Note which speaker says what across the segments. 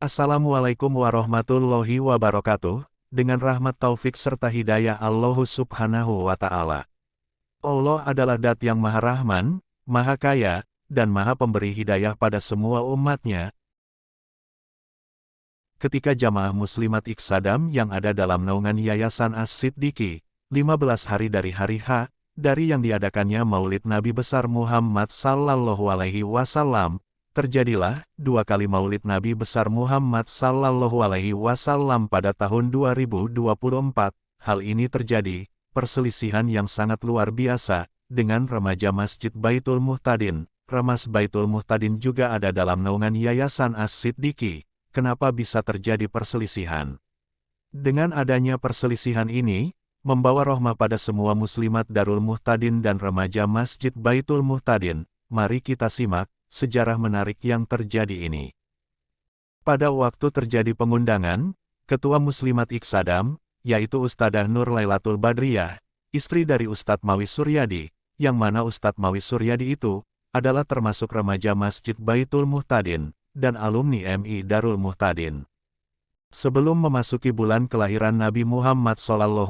Speaker 1: Assalamualaikum warahmatullahi wabarakatuh, dengan rahmat taufik serta hidayah Allah subhanahu wa ta'ala. Allah adalah Dat yang Maha Rahman, Maha Kaya, dan Maha Pemberi hidayah pada semua umatnya. Ketika jamaah muslimat Iqsadam yang ada dalam naungan Yayasan As-Siddiqi, 15 hari dari hari H, dari yang diadakannya Maulid Nabi Besar Muhammad Sallallahu Alaihi Wasallam, terjadilah 2 kali Maulid Nabi Besar Muhammad Sallallahu Alaihi Wasallam pada tahun 2024. Hal ini terjadi, perselisihan yang sangat luar biasa, dengan remaja Masjid Baitul Muhtadin. Remas Baitul Muhtadin juga ada dalam naungan Yayasan As-Siddiqi. Kenapa bisa terjadi perselisihan? Dengan adanya perselisihan ini, membawa rahmah pada semua muslimat Darul Muhtadin dan remaja Masjid Baitul Muhtadin. Mari kita simak sejarah menarik yang terjadi ini. Pada waktu terjadi pengundangan, Ketua Muslimat Iqsadam, yaitu Ustadzah Nur Lailatul Badriyah, istri dari Ustadz Mawi Suryadi, yang mana Ustadz Mawi Suryadi itu adalah termasuk remaja Masjid Baitul Muhtadin dan alumni MI Darul Muhtadin. Sebelum memasuki bulan kelahiran Nabi Muhammad SAW,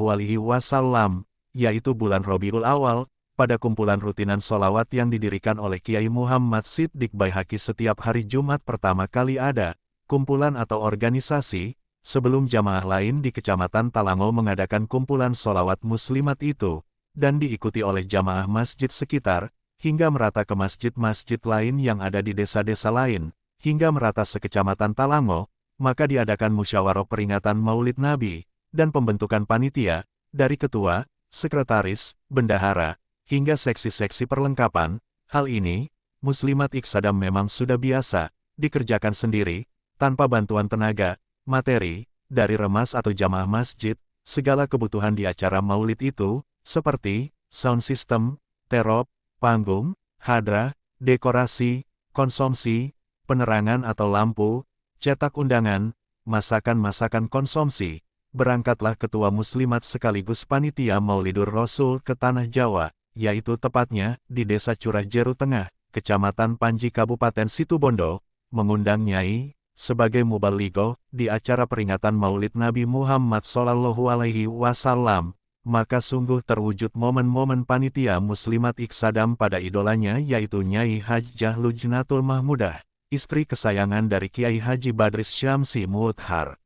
Speaker 1: yaitu bulan Rabiul Awal, pada kumpulan rutinan sholawat yang didirikan oleh Kiai Muhammad Siddiq Baihaqi setiap hari Jumat pertama kali ada, kumpulan atau organisasi, sebelum jamaah lain di Kecamatan Talango mengadakan kumpulan sholawat muslimat itu, dan diikuti oleh jamaah masjid sekitar, hingga merata ke masjid-masjid lain yang ada di desa-desa lain, hingga merata sekecamatan Talango, maka diadakan musyawarah peringatan Maulid Nabi, dan pembentukan panitia, dari ketua, sekretaris, bendahara, hingga seksi-seksi perlengkapan. Hal ini, muslimat Iqsadam memang sudah biasa, dikerjakan sendiri, tanpa bantuan tenaga, materi, dari remas atau jamaah masjid. Segala kebutuhan di acara maulid itu, seperti sound system, terop, panggung, hadrah, dekorasi, konsumsi, penerangan atau lampu, cetak undangan, masakan-masakan konsumsi. Berangkatlah ketua muslimat sekaligus panitia Maulidur Rasul ke Tanah Jawa, yaitu tepatnya di Desa Curah Jeru Tengah, Kecamatan Panji Kabupaten Situbondo, mengundang Nyai sebagai mubaligho di acara peringatan Maulid Nabi Muhammad SAW. Maka sungguh terwujud momen-momen panitia muslimat Iqsadam pada idolanya, yaitu Nyai Hajjah Lujnatul Mahmudah, istri kesayangan dari Kiai Haji Badris Syamsi Mudhar.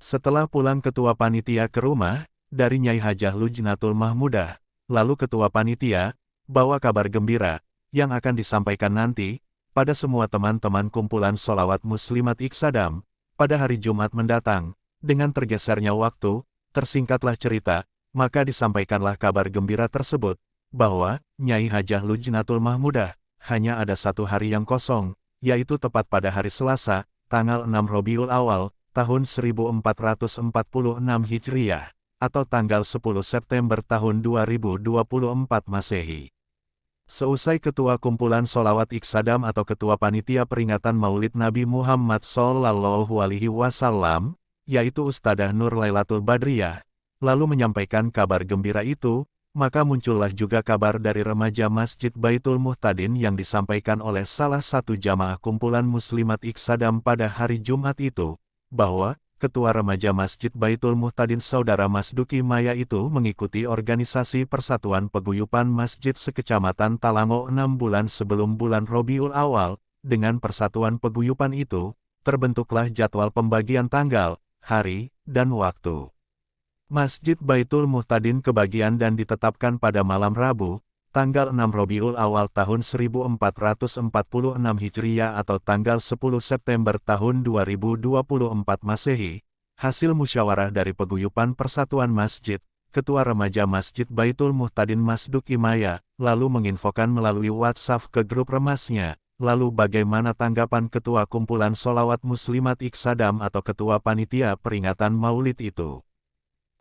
Speaker 1: Setelah pulang ketua panitia ke rumah dari Nyai Hajjah Lujnatul Mahmudah, lalu ketua panitia bawa kabar gembira yang akan disampaikan nanti pada semua teman-teman kumpulan sholawat muslimat Iqsadam pada hari Jumat mendatang. Dengan tergesernya waktu, tersingkatlah cerita, maka disampaikanlah kabar gembira tersebut bahwa Nyai Hajjah Lujnatul Mahmudah hanya ada satu hari yang kosong, yaitu tepat pada hari Selasa, tanggal 6 Rabiul Awal, tahun 1446 Hijriah, atau tanggal 10 September tahun 2024 Masehi. Seusai ketua kumpulan sholawat Iqsadam atau ketua panitia peringatan Maulid Nabi Muhammad Sallallahu Alaihi Wasallam, yaitu Ustadzah Nur Lailatul Badriyah, lalu menyampaikan kabar gembira itu, maka muncullah juga kabar dari remaja Masjid Baitul Muhtadin yang disampaikan oleh salah satu jamaah kumpulan muslimat Iqsadam pada hari Jumat itu, bahwa Ketua Remaja Masjid Baitul Muhtadin Saudara Masduki Maya itu mengikuti organisasi Persatuan Peguyupan Masjid sekecamatan Talango 6 bulan sebelum bulan Rabiul Awal. Dengan persatuan peguyupan itu, terbentuklah jadwal pembagian tanggal, hari, dan waktu. Masjid Baitul Muhtadin kebagian dan ditetapkan pada malam Rabu, tanggal 6 Rabiul Awal tahun 1446 Hijriah atau tanggal 10 September tahun 2024 Masehi, hasil musyawarah dari Peguyupan Persatuan Masjid. Ketua Remaja Masjid Baitul Muhtadin Masduki Maya, lalu menginfokan melalui WhatsApp ke grup remasnya, lalu bagaimana tanggapan Ketua Kumpulan Sholawat Muslimat Iqsadam atau Ketua Panitia Peringatan Maulid itu.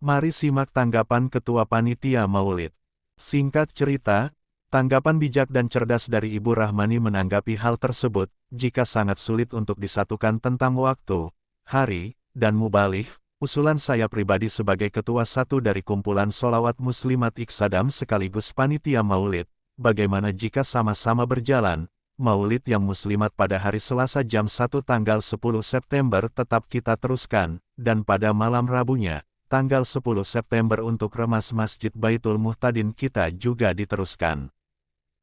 Speaker 1: Mari simak tanggapan Ketua Panitia Maulid. Singkat cerita, tanggapan bijak dan cerdas dari Ibu Rahmani menanggapi hal tersebut, jika sangat sulit untuk disatukan tentang waktu, hari, dan mubalik, usulan saya pribadi sebagai ketua satu dari kumpulan sholawat muslimat Iqsadam sekaligus panitia maulid, bagaimana jika sama-sama berjalan, Maulid yang muslimat pada hari Selasa jam 1 tanggal 10 September tetap kita teruskan, dan pada malam Rabunya, tanggal 10 September untuk remas Masjid Baitul Muhtadin kita juga diteruskan.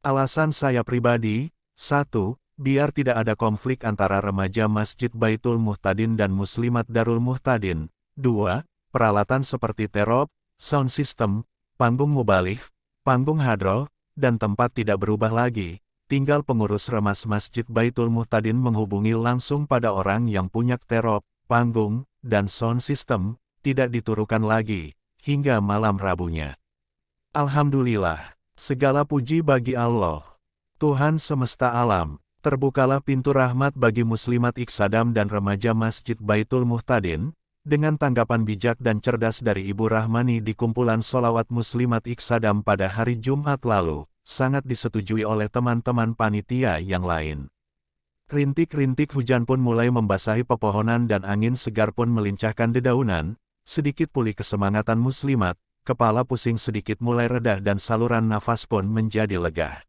Speaker 1: Alasan saya pribadi, 1. Biar tidak ada konflik antara remaja Masjid Baitul Muhtadin dan Muslimat Darul Muhtadin. 2. Peralatan seperti terop, sound system, panggung mubaligh, panggung hadroh, dan tempat tidak berubah lagi. Tinggal pengurus remas Masjid Baitul Muhtadin menghubungi langsung pada orang yang punya terop, panggung, dan sound system, tidak diturukan lagi, hingga malam Rabunya. Alhamdulillah, segala puji bagi Allah, Tuhan semesta alam. Terbukalah pintu rahmat bagi muslimat Iksadam dan remaja Masjid Baitul Muhtadin, dengan tanggapan bijak dan cerdas dari Ibu Rahmani di kumpulan sholawat muslimat Iksadam pada hari Jumat lalu. Sangat disetujui oleh teman-teman panitia yang lain. Rintik-rintik hujan pun mulai membasahi pepohonan dan angin segar pun melincahkan dedaunan, sedikit pulih kesemangatan muslimat, kepala pusing sedikit mulai reda dan saluran nafas pun menjadi lega.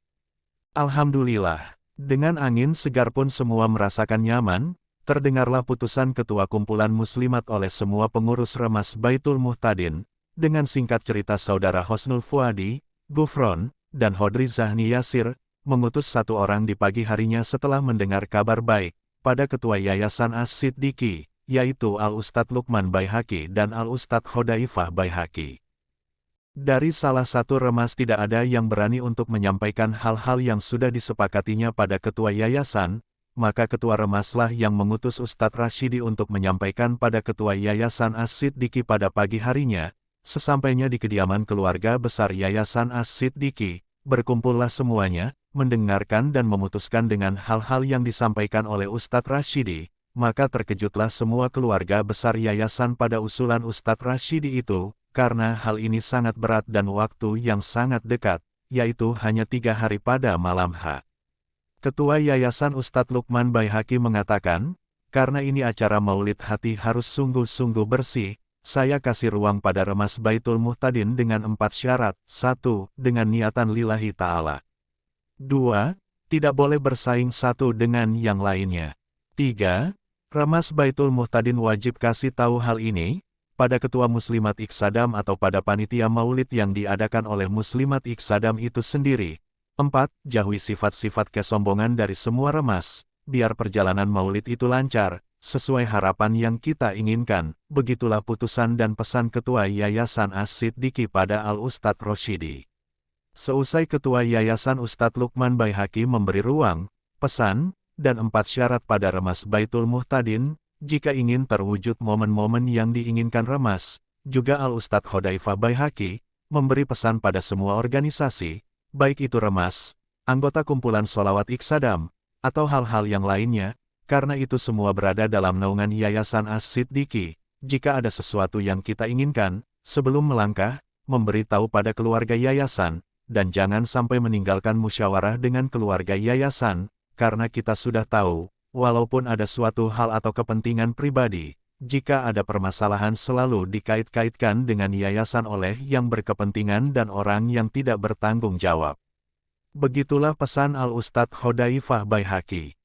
Speaker 1: Alhamdulillah, dengan angin segar pun semua merasakan nyaman, terdengarlah putusan ketua kumpulan muslimat oleh semua pengurus remas Baitul Muhtadin, dengan singkat cerita saudara Hosnul Fuadi, Gufron, dan Hodri Zahni Yasir, mengutus satu orang di pagi harinya setelah mendengar kabar baik, pada ketua Yayasan As-Siddiqi, yaitu Al-Ustadz Lukman Baihaqi dan Al-Ustadz Khodaifah Baihaqi. Dari salah satu remas tidak ada yang berani untuk menyampaikan hal-hal yang sudah disepakatinya pada ketua yayasan, maka ketua remaslah yang mengutus Ustadz Rashidi untuk menyampaikan pada ketua Yayasan As-Siddiqi pada pagi harinya. Sesampainya di kediaman keluarga besar Yayasan As-Siddiqi, berkumpullah semuanya, mendengarkan dan memutuskan dengan hal-hal yang disampaikan oleh Ustadz Rashidi, maka terkejutlah semua keluarga besar Yayasan pada usulan Ustadz Rashidi itu, karena hal ini sangat berat dan waktu yang sangat dekat, yaitu hanya 3 hari pada malam H. Ketua Yayasan Ustadz Lukman Baihaqi mengatakan, karena ini acara maulid hati harus sungguh-sungguh bersih, saya kasih ruang pada remas Baitul Muhtadin dengan 4 syarat. 1. Dengan niatan lillahi ta'ala. 2. Tidak boleh bersaing satu dengan yang lainnya. 3. Remas Baitul Muhtadin wajib kasih tahu hal ini, pada ketua muslimat Iksadam atau pada panitia maulid yang diadakan oleh muslimat Iksadam itu sendiri. 4. Jauhi sifat-sifat kesombongan dari semua remas, biar perjalanan maulid itu lancar, sesuai harapan yang kita inginkan. Begitulah putusan dan pesan Ketua Yayasan As-Siddiqi pada Al-Ustadz Rashidi. Seusai Ketua Yayasan Ustadz Lukman Baihaqi memberi ruang, pesan, dan 4 syarat pada remas Baitul Muhtadin, jika ingin terwujud momen-momen yang diinginkan remas, juga Al-Ustadz Khodaifah Baihaqi, memberi pesan pada semua organisasi, baik itu remas, anggota kumpulan sholawat Iksadam, atau hal-hal yang lainnya, karena itu semua berada dalam naungan Yayasan As-Siddiqi. Jika ada sesuatu yang kita inginkan, sebelum melangkah, memberitahu pada keluarga yayasan, dan jangan sampai meninggalkan musyawarah dengan keluarga yayasan, karena kita sudah tahu, walaupun ada suatu hal atau kepentingan pribadi, jika ada permasalahan selalu dikait-kaitkan dengan yayasan oleh yang berkepentingan dan orang yang tidak bertanggung jawab. Begitulah pesan Al-Ustadz Khodaifah Baihaqi.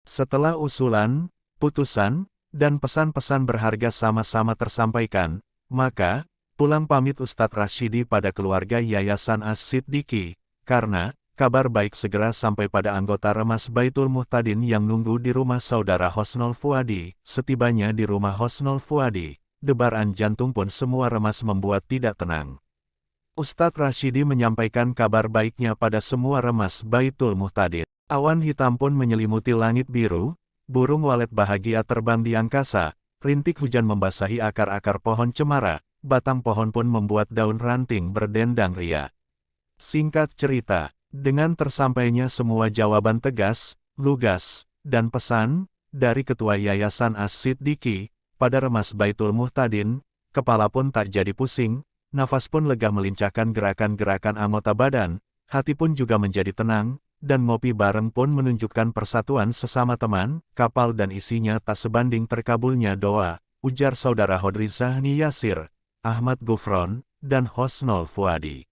Speaker 1: Setelah usulan, putusan, dan pesan-pesan berharga sama-sama tersampaikan, maka, pulang pamit Ustadz Rashidi pada keluarga Yayasan As-Siddiqi, karena, kabar baik segera sampai pada anggota remas Baitul Muhtadin yang nunggu di rumah saudara Hosnul Fuadi. Setibanya di rumah Hosnul Fuadi, debaran jantung pun semua remas membuat tidak tenang. Ustadz Rashidi menyampaikan kabar baiknya pada semua remas Baitul Muhtadin. Awan hitam pun menyelimuti langit biru, burung walet bahagia terbang di angkasa, rintik hujan membasahi akar-akar pohon cemara, batang pohon pun membuat daun ranting berdendang ria. Singkat cerita, dengan tersampainya semua jawaban tegas, lugas, dan pesan, dari Ketua Yayasan As-Siddiqi, pada remas Baitul Muhtadin, kepala pun tak jadi pusing, nafas pun lega melincahkan gerakan-gerakan anggota badan, hati pun juga menjadi tenang, dan ngopi bareng pun menunjukkan persatuan sesama teman, kapal dan isinya tak sebanding terkabulnya doa, ujar saudara Hodri Zahni Yasir, Ahmad Gufron, dan Hosnul Fuadi.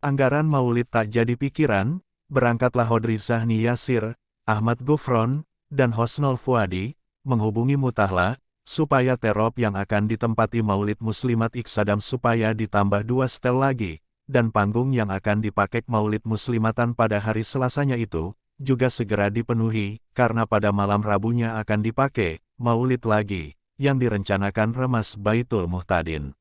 Speaker 1: Anggaran maulid tak jadi pikiran, berangkatlah Hodri Zahni Yasir, Ahmad Gufron, dan Hosnul Fuadi, menghubungi Mutahla, supaya terop yang akan ditempati Maulid Muslimat Iksadam supaya ditambah 2 setel lagi, dan panggung yang akan dipakai Maulid Muslimatan pada hari Selasanya itu, juga segera dipenuhi, karena pada malam Rabunya akan dipakai Maulid lagi, yang direncanakan Remas Baitul Muhtadin.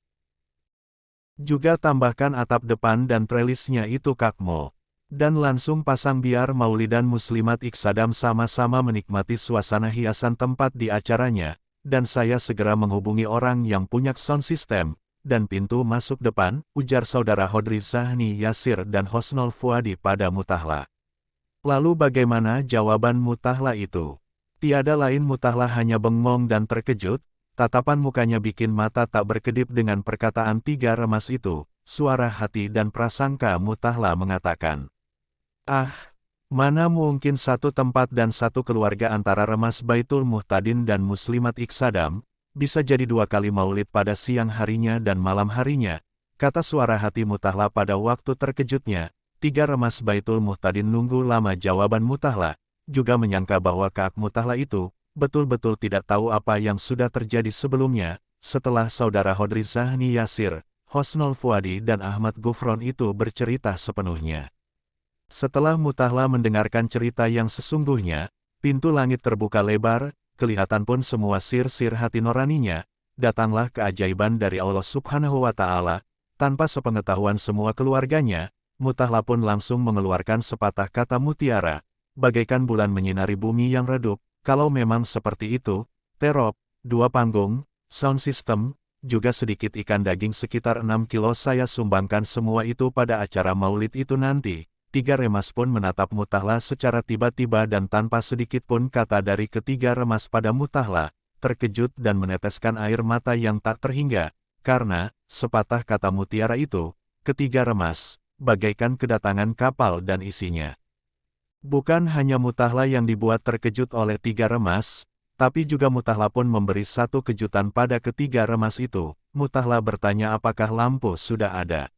Speaker 1: Juga tambahkan atap depan dan trellisnya itu Kakmo. Dan langsung pasang biar Maulidan Muslimat Iksadam sama-sama menikmati suasana hiasan tempat di acaranya, dan saya segera menghubungi orang yang punya sound system, dan pintu masuk depan, ujar saudara Hodri Zahni Yasir dan Hosnul Fuadi pada Mutahla. Lalu bagaimana jawaban Mutahla itu? Tiada lain Mutahla hanya bengong dan terkejut, tatapan mukanya bikin mata tak berkedip dengan perkataan 3 remas itu, suara hati dan prasangka Mutahla mengatakan. Ah, mana mungkin satu tempat dan satu keluarga antara Remas Baitul Muhtadin dan Muslimat Iksadam, bisa jadi 2 kali maulid pada siang harinya dan malam harinya, kata suara hati Mutahla pada waktu terkejutnya. 3 Remas Baitul Muhtadin nunggu lama jawaban Mutahla, juga menyangka bahwa Kak Mutahla itu, betul-betul tidak tahu apa yang sudah terjadi sebelumnya, setelah saudara Hodri Zahni Yasir, Hosnul Fuadi dan Ahmad Gufron itu bercerita sepenuhnya. Setelah Mutahla mendengarkan cerita yang sesungguhnya, pintu langit terbuka lebar, kelihatan pun semua sir-sir hati nuraninya, datanglah keajaiban dari Allah Subhanahu wa Ta'ala, tanpa sepengetahuan semua keluarganya, Mutahla pun langsung mengeluarkan sepatah kata mutiara, bagaikan bulan menyinari bumi yang redup. Kalau memang seperti itu, terop, 2 panggung, sound system, juga sedikit ikan daging sekitar 6 kilo saya sumbangkan semua itu pada acara maulid itu nanti. 3 remas pun menatap Mutahla secara tiba-tiba dan tanpa sedikit pun kata dari ketiga remas pada Mutahla, terkejut dan meneteskan air mata yang tak terhingga, karena, sepatah kata mutiara itu, ketiga remas, bagaikan kedatangan kapal dan isinya. Bukan hanya Mutahla yang dibuat terkejut oleh 3 remas, tapi juga Mutahla pun memberi satu kejutan pada ketiga remas itu. Mutahla bertanya apakah lampu sudah ada.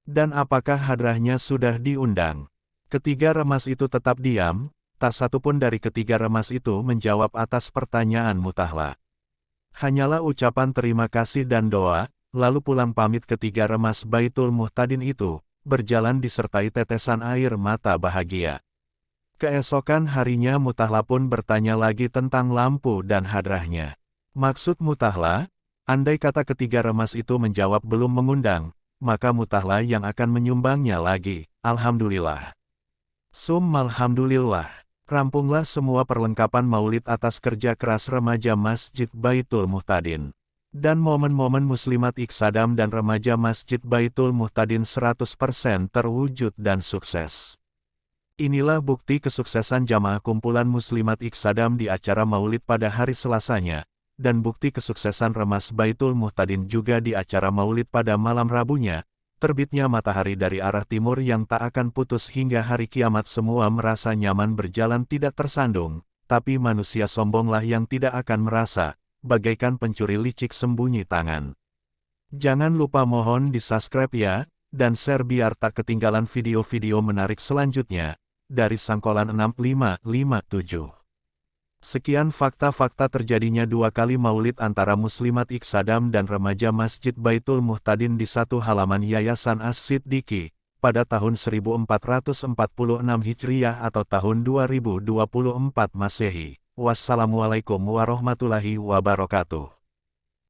Speaker 1: Dan apakah hadrahnya sudah diundang. Ketiga remas itu tetap diam, tak satu pun dari ketiga remas itu menjawab atas pertanyaan Mutahla. Hanyalah ucapan terima kasih dan doa, lalu pulang pamit ketiga remas Baitul Muhtadin itu, berjalan disertai tetesan air mata bahagia. Keesokan harinya Mutahla pun bertanya lagi tentang lampu dan hadrahnya. Maksud Mutahla, andai kata ketiga remas itu menjawab belum mengundang, maka Mutahla yang akan menyumbangnya lagi. Alhamdulillah. Alhamdulillah. Rampunglah semua perlengkapan maulid atas kerja keras remaja Masjid Baitul Muhtadin. Dan momen-momen Muslimat Iksadam dan remaja Masjid Baitul Muhtadin 100% terwujud dan sukses. Inilah bukti kesuksesan jamaah kumpulan Muslimat Iksadam di acara maulid pada hari Selasanya, dan bukti kesuksesan Remas Baitul Muhtadin juga di acara maulid pada malam Rabunya, terbitnya matahari dari arah timur yang tak akan putus hingga hari kiamat. Semua merasa nyaman berjalan tidak tersandung, tapi manusia sombonglah yang tidak akan merasa, bagaikan pencuri licik sembunyi tangan. Jangan lupa mohon di-subscribe ya, dan share biar tak ketinggalan video-video menarik selanjutnya. Dari Sangkolan 6557. Sekian fakta-fakta terjadinya 2 kali maulid antara Muslimat Iksadam dan remaja Masjid Baitul Muhtadin di satu halaman Yayasan As-Siddiqi, pada tahun 1446 Hijriah atau tahun 2024 Masehi. Wassalamualaikum warahmatullahi wabarakatuh.